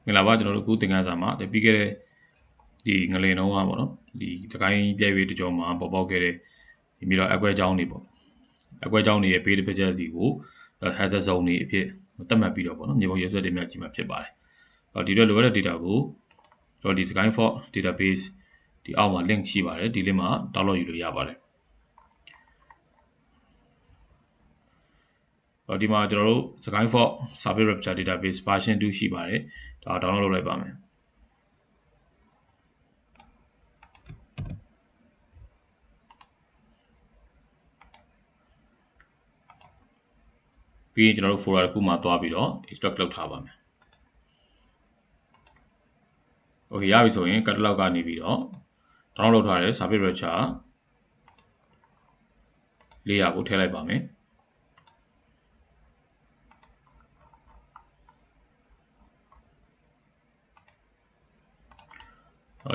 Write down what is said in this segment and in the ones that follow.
ငလာပါကျွန်တော်တို့ခုသင်ခန်းစာမှာပြီးခဲ့တဲ့ဒီငလင်တုံးကပေါ့နော်ဒီသကိုင်းပြည့်ရွေးတကြောမှာပေါ်ပေါက်ခဲ့တဲ့ဒီပြီးတော့အကွဲကြောင်းတွေပေါ့အကွဲကြောင်းတွေရဲ့ဘေးတစ်ဖက်ချက်စီကို hazard zone တွေအဖြစ်သတ်မှတ်ပြီးတော့ပေါ့နော်မြေပုံရဲဆွဲတင်ပြကြည့်မှာဖြစ်ပါတယ်ဒီတော့လိုအပ်တဲ့ data ကိုကျွန်တော်ဒီ Skyfall database ဒီအောက်မှာ link ရှိပါတယ်ဒီ link မှာ download ယူလို့ရပါတယ်ဒီမှာကျွန်တော်တို့ Skyfall Survey Rapture database version 2ရှိပါတယ်ဒါ download လုပ်လိုက်ပါမယ်ပြီးရင်ကျွန်တော်တို့ folder တစ်ခုမှာသွားပြီးတော့ extract လုပ်ထားပါမယ် okay ရပြီဆိုရင် catalog ကနေပြီးတော့ download လုပ်ထားတဲ့ Survey Rapture layer ကိုထည့်လိုက်ပါမယ်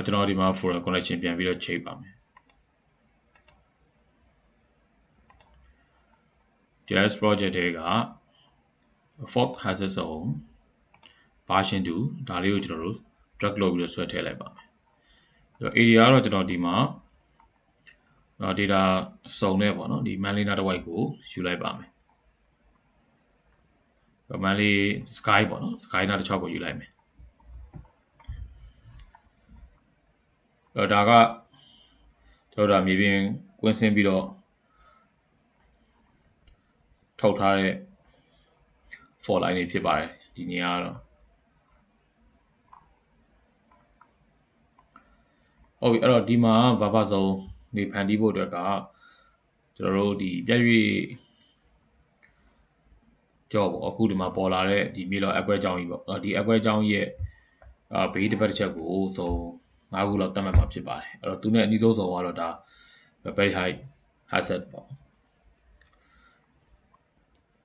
ကျွန်တော်ဒီမှာ folder connection ပြန်ပြီးတော့ချိန်ပါမယ် JS project တွေက Fog Hazard Zone version 2ဒါလေးကိုကျွန်တော်တို့ drag လုပ်ပြီးတော့ဆွဲထည့်လိုက်ပါမယ်area ကတော့ကျွန်တော်ဒီမှာ data စုံနဲ့ပေါ့နော်ဒီ Manly နာတစ်ဝိုက်ကိုယူလိုက်ပါမယ် Manly Sky ပေါ့နော် Sky နာတစ်ချောက်ကိုယူလိုက်မယ်ဒါကကျွန်တော်တို့မြေပြင်ကွင်းဆင်းပြီးတော့ထုတ်ထားတဲ့ for line တွေဖြစ်ပါတယ်ဒီနေရာကတော့ဟုတ်ပြီအဲ့တော့ဒီမှာ buffer zone နေဖန်တီးဖို့အတွက်ကကျွန်တော်တို့ဒီပြည့်ရွေ့ကြောပေါ့အခုဒီမှာပေါ်လာတဲ့ဒီမြေလောအကွဲကြောင်းကြီးပေါ့ဒီအကွဲကြောင်းရဲ့ဘေးတစ်ဖက်တစ်ချက်ကိုဆို5ခုလောက်တတ်မှတ်မှာဖြစ်ပါတယ်အဲ့တော့သူနဲ့အနည်းဆုံးဆုံးကတော့ဒါ very high hazard ပေါ့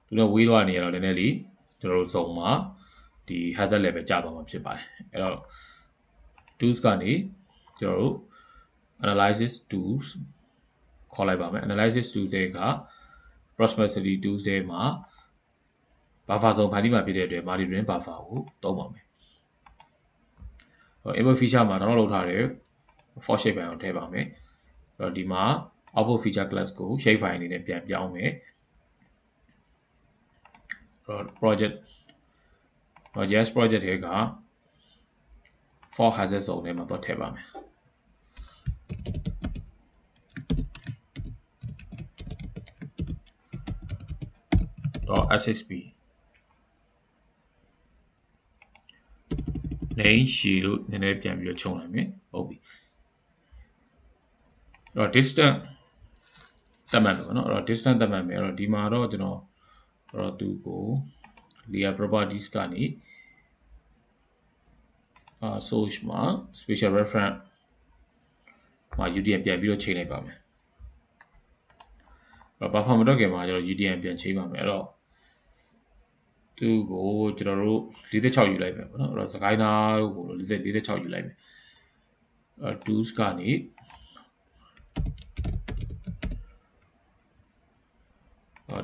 သူနဲ့ဝေးသွားနေရတော့နည်းနည်းလေးကျွန်တော်တို့စုံမှာဒီ hazard level ကျသွားမှာဖြစ်ပါတယ်အဲ့တော့ tools ကနေကျွန်တော်တို့ analysis tools ခေါ်လိုက်ပါမယ် analysis tools တွေက proximity tools တွေမှာ buffer zone ဖန်တီးမှာဖြစ်တဲ့အတွက် multi-ring buffer ကိုသုံးပါမယ်input feature မှာ download လုပ်ထားတဲ့ for shape file ကိုထည့်ပါမယ်အဲ့တော့ဒီမှာ output feature class ကို shape file အနေနဲ့ပြန်ပြောင်းမယ်project JS project တွေက for hazard zone ထဲမှာတော့ထည့်ပါမယ်.ssp name ရှိလို့နည်းနည်းပြန်ပြီးတော့ခြုံလိုက်မယ်ဟုတ်ပြီအဲ့တော့ distance သတ်မှတ်မယ်နော်အဲ့တော့ distance သတ်မှတ်မယ်အဲ့တော့ဒီမှာတော့ကျွန်တော်သူ့ကို layer properties ကနေ source မှာ special reference မှာ UDN ပြန်ပြီးတော့ချိန်လိုက်ပါမယ်အဲ့တော့ buffer မတော့ခင်မှာကျွန်တော် UDN ပြန်ချိန်ပါမယ်အဲ့တော့သူ့ကိုကျွန်တော်တို့46ယူလိုက်မယ်ပေါ့နော်အဲ့တော့စကိုင်းနာတို့ကို46ယူလိုက်မယ်tools ကနေ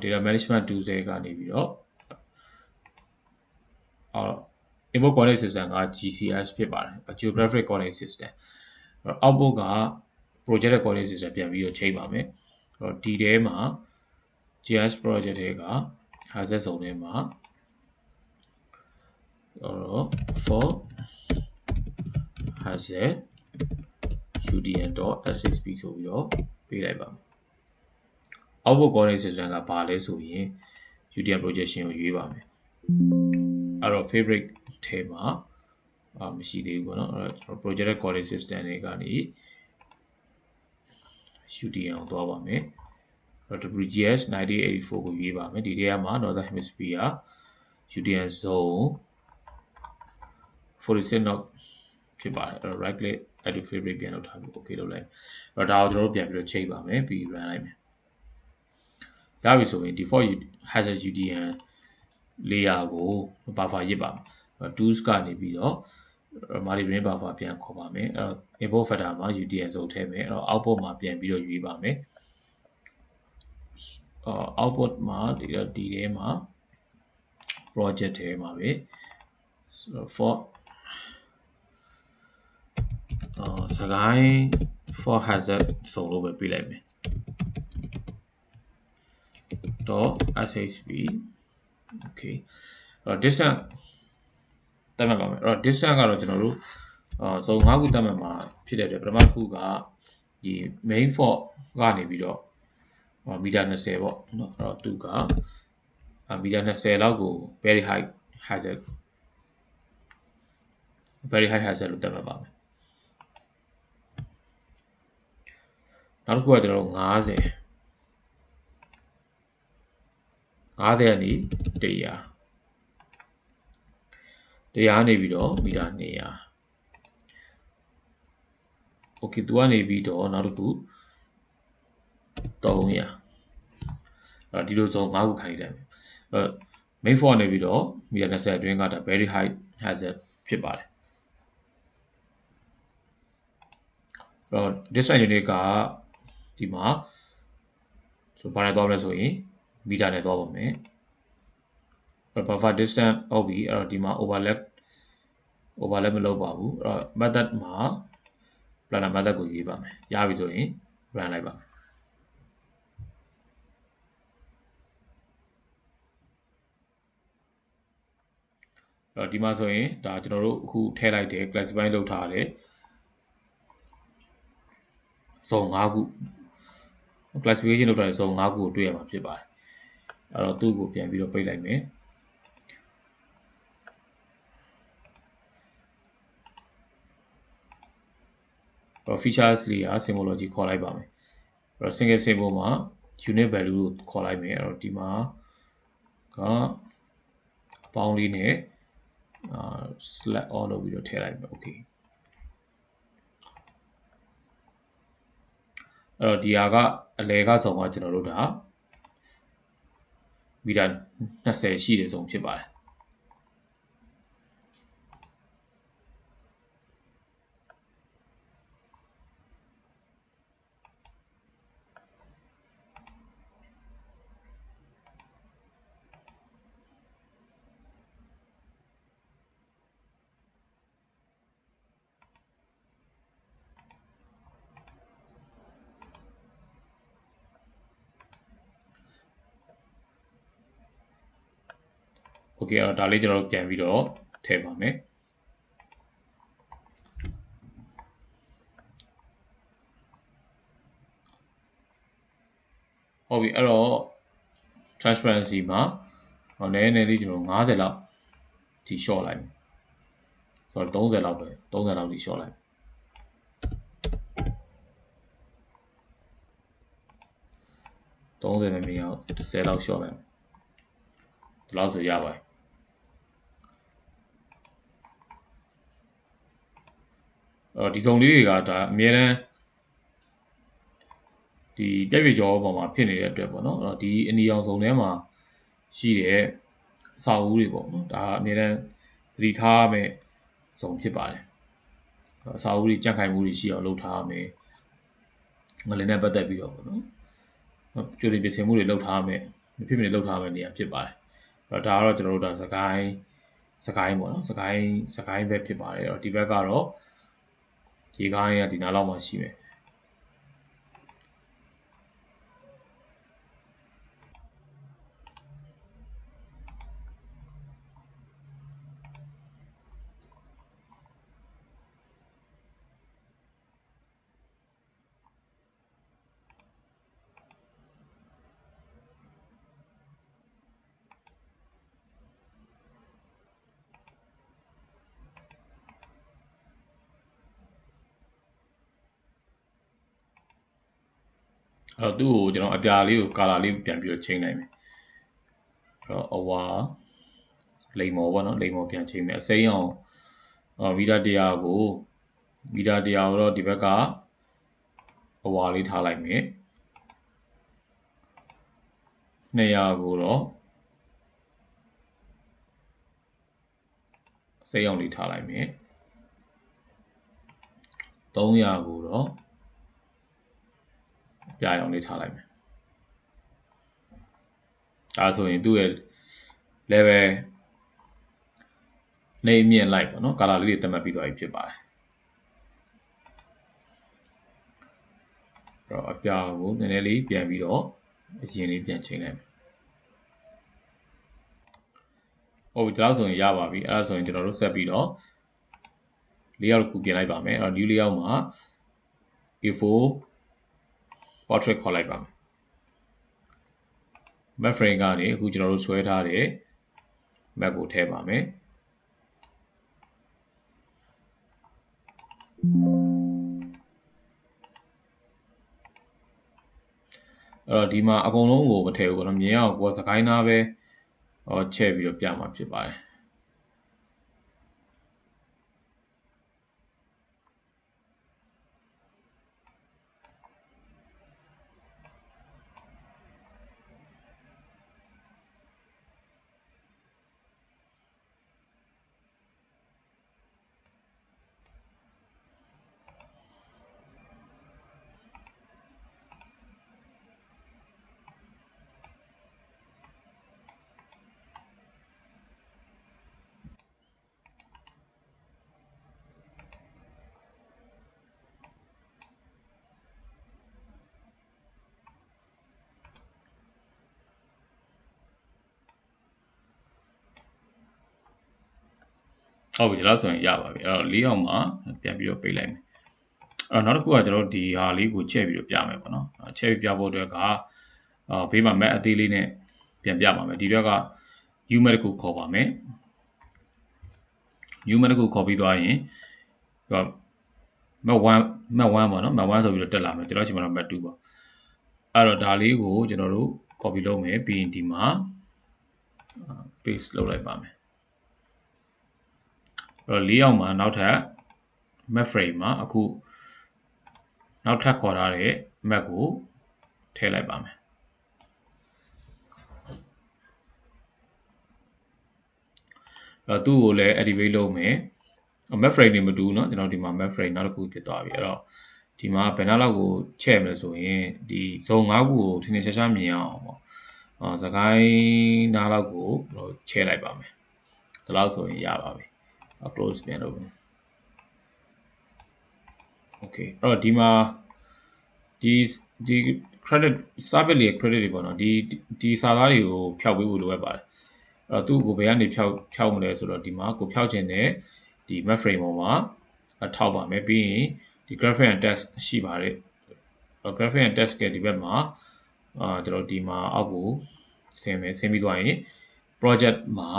data management tools တွေကနေပြီးတော့input coordinate system က GCS ဖြစ်ပါတယ် geographic coordinate system output က project coordinate system ပြန်ပြီးတော့ချိန်ပါမယ်ဒီထဲမှာ JS project တွေက hazard zone ထဲမှာfor hazard udn.ssp ဆိုပြီးတော့ပေးလိုက်ပါမယ် output coordinate system ကဘာလဲဆိုရင် udn projection ကိုရွေးပါမယ်အဲ့တော့ favorite ထဲမှာမရှိသေးဘူးပေါ့နော်အဲ့တော့ project coordinate system တွေကနေ udn ကိုသွားပါမယ်WGS 9084ကိုရွေးပါမယ်ဒီထဲမှာ Northern Hemisphere UDN zone 46 knots ဖြစ်ပါတယ်အဲ့တော့ right click add to favorite ပြန်လုပ်ထားပြီး okay လုပ်လိုက်အဲ့တော့ဒါကိုကျွန်တော်တို့ပြန်ပြီးတော့ချိန်ပါမယ်ပြီး run လိုက်မယ်ရပြီဆိုရင် default hazard UDN layer ကို buffer ရစ်ပါမယ် tools ကနေပြီးတော့ multi-ring buffer ပြန်ခေါ်ပါမယ်အဲ့တော့ import factor မှာ UDN zone ထည့်မယ်အဲ့တော့ output မှာပြန်ပြီးတော့ရွေးပါမယ်output မှာဒီထဲမှာ project ထဲမှာပဲ for စကိုင်း for hazard ဆိုလို့ပဲပြလိုက်မယ် .shp okay distance တတ်မှတ်ပါမယ်အဲ့တော့ distance ကတော့ကျွန်တော်တို့စုံ5ခုတတ်မှတ်မှာဖြစ်တဲ့အတွက်ပထမတစ်ခုကဒီ main fault ကနေပြီးတော့မီတာ20ပေါ့နော်အဲ့တော့သူကမီတာ20လောက်ကို very high hazard လို့တတ်မှတ်ပါမယ်နောက်တစ်ခုကကျွန်တော်တို့50ကနေ100နေပြီးတော့မီတာ200 okay သူကနေပြီးတော့နောက်တစ်ခု300ဒီလိုဆို5ခုခိုင်းလိုက်မယ် main fault နေပြီးတော့မီတာ20အတွင်းကဒါ very high hazard ဖြစ်ပါတယ်distance unit ကဒီမှာဆိုဘာနဲ့သွားမလဲဆိုရင်မီတာနဲ့သွားပါမယ်buffer distance ဟုတ်ပြီအဲ့တော့ဒီမှာ overlap မလုပ်ပါဘူးအဲ့တော့ method မှာ planner method ကိုရေးပါမယ်ရပြီဆိုရင် run လိုက်ပါမယ်အဲ့တော့ဒီမှာဆိုရင်ဒါကျွန်တော်တို့အခုထည့်လိုက်တယ် classify လုပ်ထားတယ်စုံ5ခု classification လုပ်ထားတဲ့စုံ5ခုကိုတွေ့ရမှာဖြစ်ပါတယ်အဲ့တော့သူ့ကိုပြန်ပြီးတော့ပိတ်လိုက်မယ်features လေးက symbology ခေါ်လိုက်ပါမယ်အဲ့တော့ single symbol မှာ unit value ကိုခေါ်လိုက်မယ်အဲ့တော့ဒီမှာကအပေါင်းလေးနဲ့select all လုပ်ပြီးတော့ထည့်လိုက်မယ် okay အဲ့တော့ဒီဟာကအလဲကစုံကကျွန်တော်တို့ဒါမီတာ20ရှိတဲ့စုံဖြစ်ပါတယ်โอเคအဲ့တော့ဒါလေးကျွန်တော်တို့ပြန်ပြီးတော့ထည့်ပါမယ်ဟုတ်ပြီအဲ့တော့ transparency မှာနည်းနည်းလေးကျွန်တော်50လောက်ဒီ short လိုက်ဆိုတော့30လောက်ပဲ30လောက်ဒီ short လိုက်30ပဲမရအောင်10လောက် short လိုက်ဒီလောက်ဆိုရပါတယ်ဒီစုံလေးတွေကဒါအများနဲ့ဒီပြည့်ပြည့်ကြောပေါ်မှာဖြစ်နေတဲ့အတွက်ပေါ့နော်ဒီအနီရောင်စုံထဲမှာရှိတဲ့အဆောက်အဦတွေပေါ့နော်ဒါအများနဲ့သတိထားရမယ့်စုံဖြစ်ပါတယ်အဆောက်အဦတွေကြန့်ခိုင်မှုတွေရှိအောင်လုပ်ထားရမယ်ငလင်းနဲ့ပတ်သက်ပြီးတော့ပေါ့နော်ကြိုတင်ပြင်ဆင်မှုတွေလုပ်ထားရမယ်မဖြစ်မနေလုပ်ထားရမယ့်နေရာဖြစ်ပါတယ်ဒါကတော့ကျွန်တော်တို့ဒါစကိုင်းပေါ့နော်စကိုင်းဘက်ဖြစ်ပါတယ်ဒီဘက်ကတော့ရေကားရဒီနားလောက်မှရှိမယ်အဲ့တော့သူ့ကိုကျွန်တော်အပြာလေးကို color လေးပြန်ပြီးတော့ချိန်နိုင်မယ်အဲ့တော့အဝါလိမ်မော်ပေါ့နော်လိမ်မော်ပြန်ချိန်မယ်အစိမ်းအောင်မီတာ100ကိုတော့ဒီဘက်ကအဝါလေးထားလိုက်မယ်200ကိုတော့စိမ်းအောင်လေးထားလိုက်မယ်300ကိုတော့ပြအောင်လေးထားလိုက်မယ်ဒါဆိုရင်သူ့ရဲ့ level နေအမြင့်လိုက်ပေါ့နော် color လေးတွေသတ်မှတ်ပြီးသွားပြီဖြစ်ပါတယ် တော့အပြာကိုနည်းနည်းလေးပြန်ပြီးတော့အရင်လေးပြန်ချိန်လိုက်မယ်ဟုတ်ပြီဒါဆိုရင်ရပါပြီအဲ့ဒါဆိုရင်ကျွန်တော်တို့ဆက်ပြီးတော့ layout တစ်ခုပြင်လိုက်ပါမယ်အဲ့တော့ new layout မှာ A4 portrait ခေါ်လိုက်ပါမယ် map frame ကနေအခုကျွန်တော်တို့ဆွဲထားတဲ့ map ကိုထည့်ပါမယ်အဲ့တော့ဒီမှာအကုန်လုံးကိုမထည့်ဘူးပေါ့နော်မြင်အောင်ကိုယ်စကိုင်းနာပဲချဲ့ပြီးတော့ပြမှာဖြစ်ပါတယ်ဟုတ်ပြီဒါဆိုရင်ရပါပြီအဲ့တော့၄အောင်မှာပြန်ပြီးတော့ပိတ်လိုက်မယ်အဲ့တော့နောက်တစ်ခုကကျွန်တော်ဒီဟာလေးကိုချက်ပြီးတော့ပြမယ်ပေါ့နော်ချက်ပြီးပြဖို့အတွက်ကဘေးမှာ map အသေးလေးနဲ့ပြန်ပြပါမယ်ဒီဘက်က u map တစ်ခုခေါ်ပါမယ် u map တစ်ခုခေါ်ပြီးသွားရင်ဟို map 1ပေါ့နော် map 1ဆိုပြီးတော့တက်လာမယ်ကျွန်တော်ချိန်မှာတော့ map 2ပေါ့အဲ့တော့ဒါလေးကိုကျွန်တော်တို့ copy လုပ်မယ်ပြီးရင်ဒီမှာ paste လုပ်လိုက်ပါမယ်အဲ့တော့၄အောင်မှာနောက်ထပ် map frame မှာအခုနောက်ထပ်ခေါ်ထားတဲ့ map ကိုထည့်လိုက်ပါမယ်အဲ့တော့သူ့ကိုလည်း activate လုပ်မယ် map frame တွေမတူဘူးเนาะကျွန်တော်ဒီမှာ map frame နောက်တစ်ခုဖြစ်သွားပြီအဲ့တော့ဒီမှာဘယ်နှလောက်ကိုချဲ့မလဲဆိုရင်ဒီဇုံ၅ခုကိုထင်ထင်ရှားရှားမြင်အောင်ပေါ့စကိုင်းနားလောက်ကိုချဲ့လိုက်ပါမယ်ဒါလောက်ဆိုရင်ရပါပြီ close ပြန်လုပ်မယ် okay အဲ့တော့ဒီမှာဒီ credit service လေး credit တွေပေါ့နော်ဒီစာသားတွေကိုဖျောက်ပေးဖို့လိုအပ်ပါတယ်အဲ့တော့သူ့ကိုဘယ်ကနေဖျောက်မလဲဆိုတော့ဒီမှာကိုဖျောက်ခြင်းနဲ့ဒီ map frame ပေါ်မှာထောက်ပါမယ်ပြီးရင်ဒီ graphic and text ရှိပါတယ် graphic and text ကဒီဘက်မှာကျွန်တော်ဒီမှာအောက်ကိုဆင်းမယ်ဆင်းပြီးသွားရင် project မှာ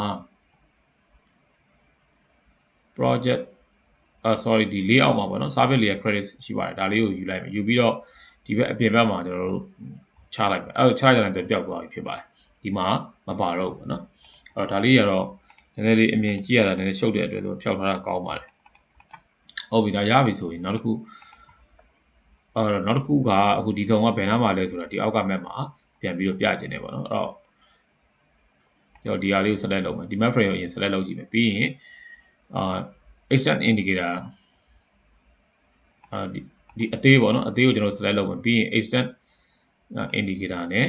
project sorry ဒီ layout မှာပေါ့နော် service layer credit ရှိပါတယ်ဒါလေးကိုယူလိုက်မယ်ယူပြီးတော့ဒီဘက်အပြင်ဘက်မှာကျွန်တော်တို့ချလိုက်မယ်အဲ့လိုချလိုက်တဲ့အတွက်ပျောက်သွားပြီဖြစ်ပါတယ်ဒီမှာမပါတော့ဘူးပေါ့နော်အဲ့တော့ဒါလေးကတော့နည်းနည်းလေးအမြင်ကြည့်ရတာနည်းနည်းရှုပ်တဲ့အတွက်ဆိုဖျောက်ထားတာကောင်းပါတယ်ဟုတ်ပြီဒါရပြီဆိုရင်နောက်တစ်ခုနောက်တစ်ခုကအခုဒီဇုံကဘယ်နားမှာလဲဆိုတာဒီအောက်က map မှာပြန်ပြီးတော့ပြခြင်းနေပေါ့နော်အဲ့တော့ကျွန်တော်ဒီဟာလေးကို select လုပ်မယ်ဒီ map frame ကိုအရင် select လုပ်ကြည့်မယ်ပြီးရင်extend indicator ဒီအသေးပေါ့နော်အသေးကိုကျွန်တော် select လုပ်မယ်ပြီးရင် extend indicator နဲ့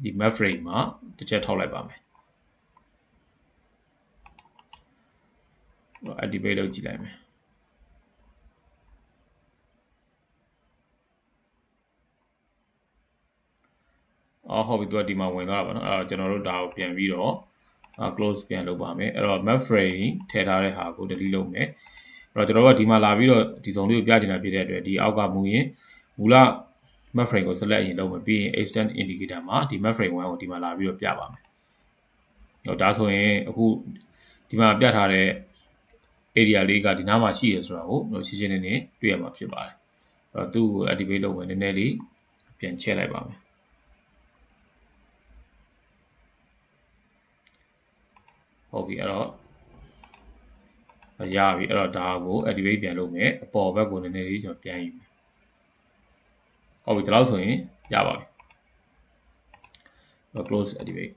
ဒီ map frame မှာတစ်ချက်ထောက်လိုက်ပါမယ် activate လုပ်ကြည့်လိုက်မယ်ဟုတ်ပြီသူကဒီမှာဝင်သွားတာပေါ့နော်အဲ့တော့ကျွန်တော်တို့ဒါကိုပြန်ပြီးတော့close ပြန်လုပ်ပါမယ်အဲ့တော့ map frame ထည့်ထားတဲ့ဟာကို delete လုပ်မယ်အဲ့တော့ကျွန်တော်တို့ကဒီမှာလာပြီးတော့ဒီစုံလေးကိုပြချင်တာဖြစ်တဲ့အတွက်ဒီအောက်ကမူရင်မူလ map frame ကို select ရင်လုပ်မယ်ပြီးရင် extend indicator မှာဒီ map frame 1ကိုဒီမှာလာပြီးတော့ပြပါမယ်တော့ဒါဆိုရင်အခုဒီမှာပြထားတဲ့ area လေးကဒီနားမှာရှိရဆိုတာကိုရှင်းရှင်းလင်းလင်းတွေ့ရမှာဖြစ်ပါတယ်အဲ့တော့သူ့ကို activate လုပ်မယ်နည်းနည်းလေးပြန်ချဲ့လိုက်ပါမယ်ဟုတ်ပြီအဲ့တော့ရပြီအဲ့တော့ဒါကို activate ပြန်လုပ်မယ်အပေါ်ဘက်ကိုနည်းနည်းလေးကျွန်တော်ပြန်ယူမယ်ဟုတ်ပြီဒါလို့ဆိုရင်ရပါပြီ close activate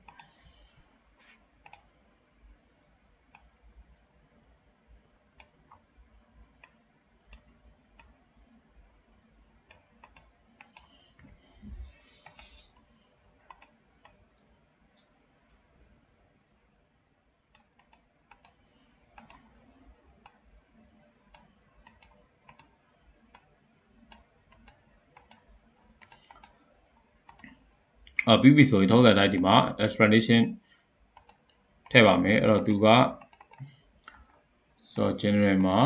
ပြီးပြီဆိုရင်ထုံးစံတိုင်းဒီမှာ explanation ထည့်ပါမယ်အဲ့တော့သူက so general မှာ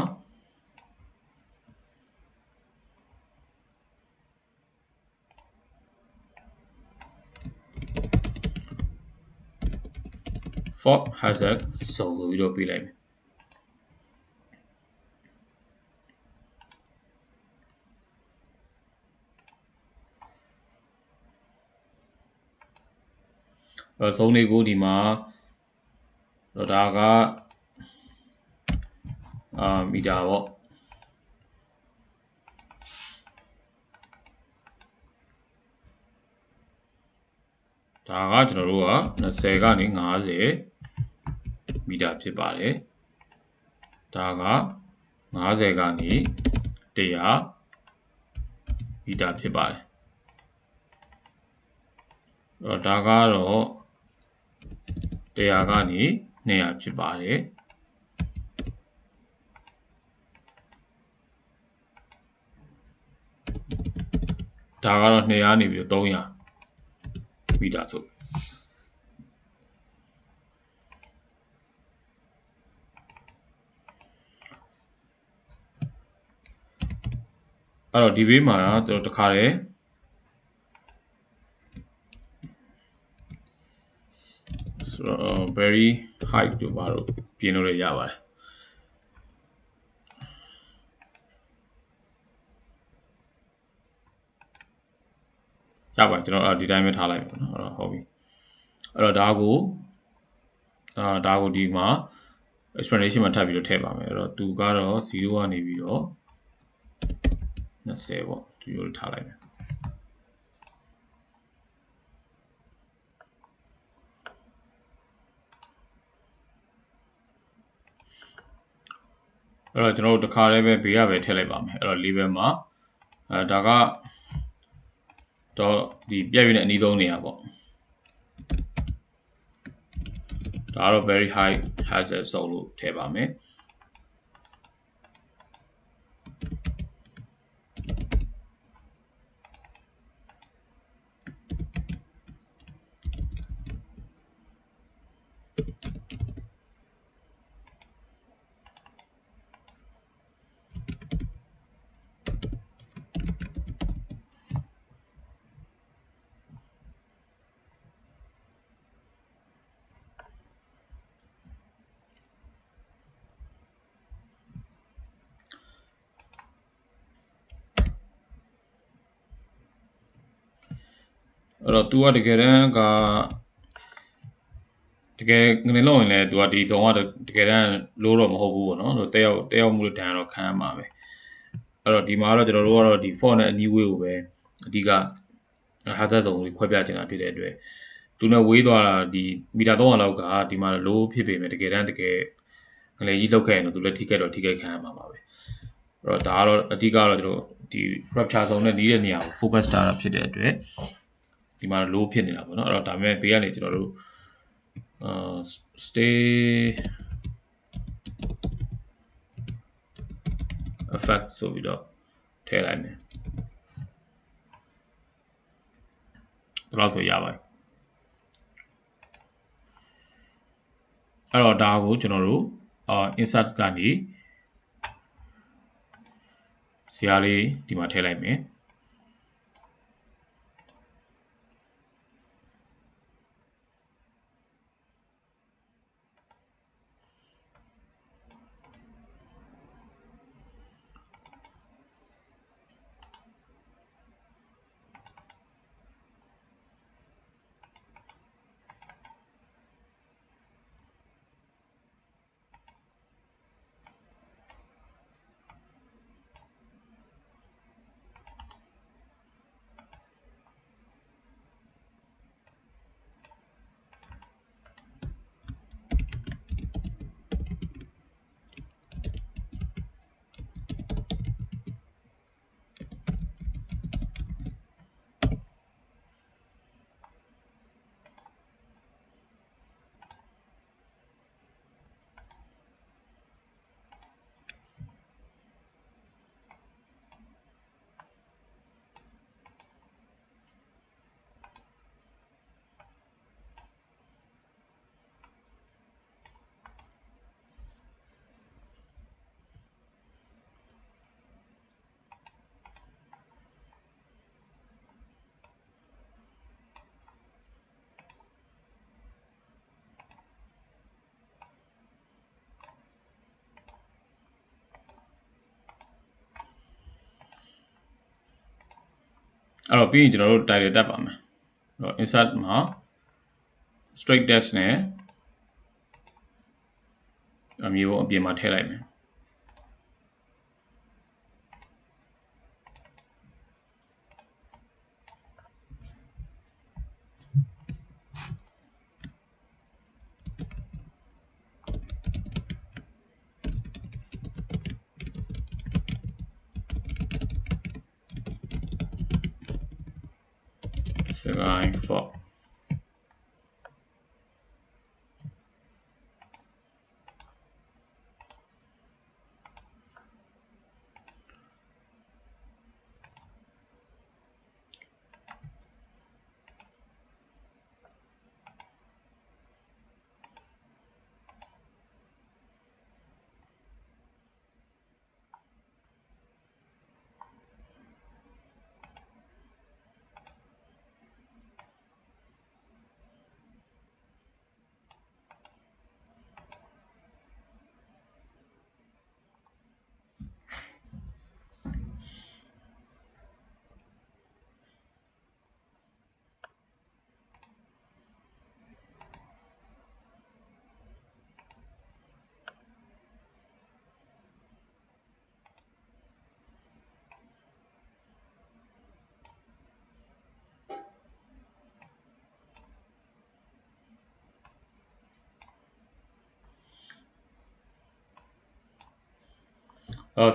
for hazard စုံဆိုပြီးတော့ပေးလိုက်မယ်ဇုံတွေကိုဒီမှာဒါကမီတာပေါ့ဒါကကျွန်တော်တို့က20ကနေ50မီတာဖြစ်ပါတယ်ဒါက50ကနေ100မီတာဖြစ်ပါတယ်ဒါကတော့100ကနေ200ဖြစ်ပါတယ်ဒါကတော့200နေပြီးတော့300မီတာဆိုအဲ့တော့ဒီဘေးမှာကျွန်တော်တခါတည်းvery high တို့ပါတော့ပြင်လို့ရပါတယ်ရပါကျွန်တော်ဒီတိုင်းပဲထားလိုက်ပါနော်အဲ့တော့ဟုတ်ပြီအဲ့တော့ဒါကိုဒီမှာ explanation မှာထပ်ပြီးတော့ထည့်ပါမယ်အဲ့တော့သူကတော့0ကနေပြီးတော့20ပေါ့ဒီလိုထားလိုက်မယ်အဲ့တော့ကျွန်တော်တို့တခါတည်းပဲဘေးကပဲထည့်လိုက်ပါမယ်အဲ့တော့ label မှာဒါကတော့ဒီပြည့်ရတဲ့အနည်းဆုံးနေရာပေါ့ဒါကတော့ very high hazard ဆိုလို့ထည့်ပါမယ်အဲ့တော့ तू ကတကယ်တမ်းကတကယ်ငနေလို့ရင်လည်း तू ကဒီဇုံကတကယ်တမ်းလို့တော့မဟုတ်ဘူးပေါ့နော်တက်ရောက်မှုလို့တန်တော့ခံရမှာပဲအဲ့တော့ဒီမှာတော့ကျွန်တော်တို့ကတော့ဒီ font နဲ့အနီးဝေးကိုပဲအဓိက hazard ဇုံကိုခွဲပြချင်တာဖြစ်တဲ့အတွက်သူနဲ့ဝေးသွားတာဒီမီတာ300လောက်ကဒီမှာလိုးဖြစ်ပေမဲ့တကယ်တမ်းတကယ်ငလေကြီးလောက်ခဲ့ရင်တော့သူလည်းထိခိုက်ခံရမှာပါပဲအဲ့တော့ဒါကတော့အဓိကတော့ကျွန်တော်ဒီ capture ဇုံနဲ့နီးတဲ့နေရာကို focus ထားတာဖြစ်တဲ့အတွက်ဒီမှာလိုးဖြစ်နေတာပေါ့နော်အဲ့တော့ဒါပေမဲ့ဘေးကနေကျွန်တော်တို့stay effect ဆိုပြီးတော့ထည့်လိုက်မယ်ဒါတော့ဆိုရပါတယ်အဲ့တော့ဒါကိုကျွန်တော်တို့insert ကနေဇာတ်လေးဒီမှာထည့်လိုက်မယ် အဲ့တော့ပြီးရင်ကျွန်တော်တို့ title တက်ပါမယ်အဲ့တော့ insert မှာ straight text နဲ့အမည်ကိုအပြင်မှာထည့်လိုက်မယ်စကိုင်း for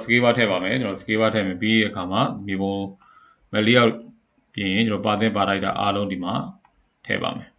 scale bar ထည့်ပါမယ်ကျွန်တော် scale bar ထည့်မယ်ပြီးတဲ့အခါမှာမြေပုံ layout ပြင်ရင်ကျွန်တော်ပါသင့်ပါလိုက်တာအားလုံးဒီမှာထည့်ပါမယ်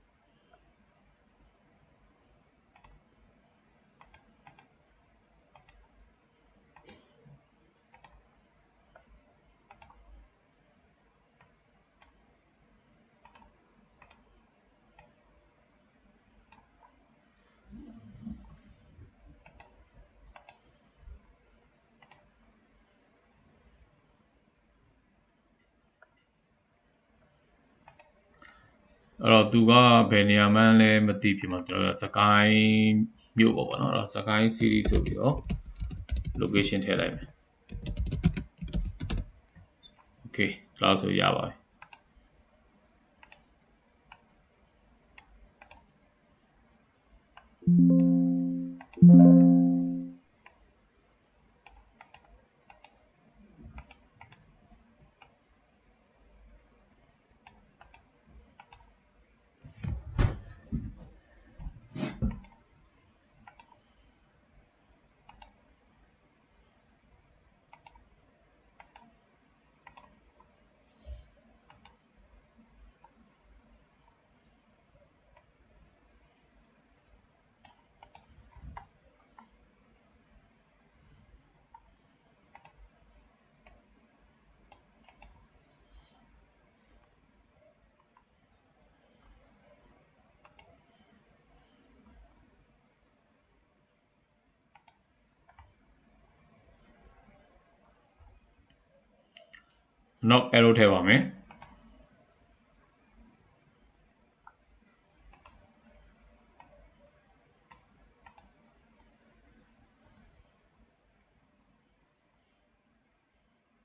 အဲ့တော့သူကဘယ်နေရာမှန်းလဲမသိဖြစ်မှာကျွန်တော်စကိုင်းမြို့ပေါ့နော်အဲ့တော့စကိုင်း city ဆိုပြီးတော့ location ထည့်လိုက်မယ် okay ဒါဆိုရပါပြီနောက် arrow ထည့်ပါမယ်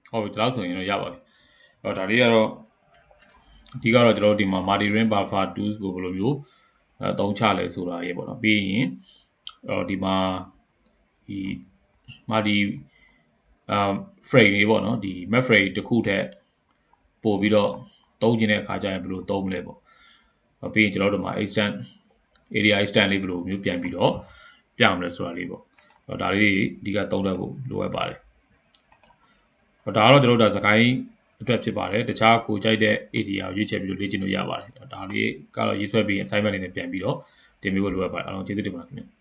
ဟုတ်ပြီဒီလောက်ဆိုရင်တော့ရပါပြီအဲ့တော့ဒါလေးကတော့အဓိကတော့ကျွန်တော်တို့ဒီမှာ multi-ring buffer tools ကိုဘယ်လိုမျိုးအသုံးချလဲဆိုတာရေးပေါ့နော်ပြီးရင်ဒီမှာဒီ multi frame လေးပေါ့နော်ဒီ map frame တစ်ခုထက်ပို့ပြီးတော့သုံးချင်တဲ့အခါကျရင်ဘယ်လိုသုံးမလဲပေါ့ပြီးရင်ကျွန်တော်တို့မှာ extend area extend လေးဘယ်လိုမျိုးပြန်ပြီးတော့ပြမလဲဆိုတာလေးပေါ့ဒါလေးအဓိကသုံးတတ်ဖို့လိုအပ်ပါတယ်ဒါကတော့ကျွန်တော်တို့ဒါစကိုင်းအတွက်ဖြစ်ပါတယ်တခြားကိုကြိုက်တဲ့ area ကိုရွေးချယ်ပြီးတော့လေ့ကျင့်လို့ရပါတယ်ဒါလေးကတော့ရေးဆွဲပြီး assignment လေးနဲ့ပြန်ပြီးတော့တင်ပြဖို့လိုအပ်ပါတယ်အားလုံးကျေးဇူးတင်ပါတယ်ခင်ဗျ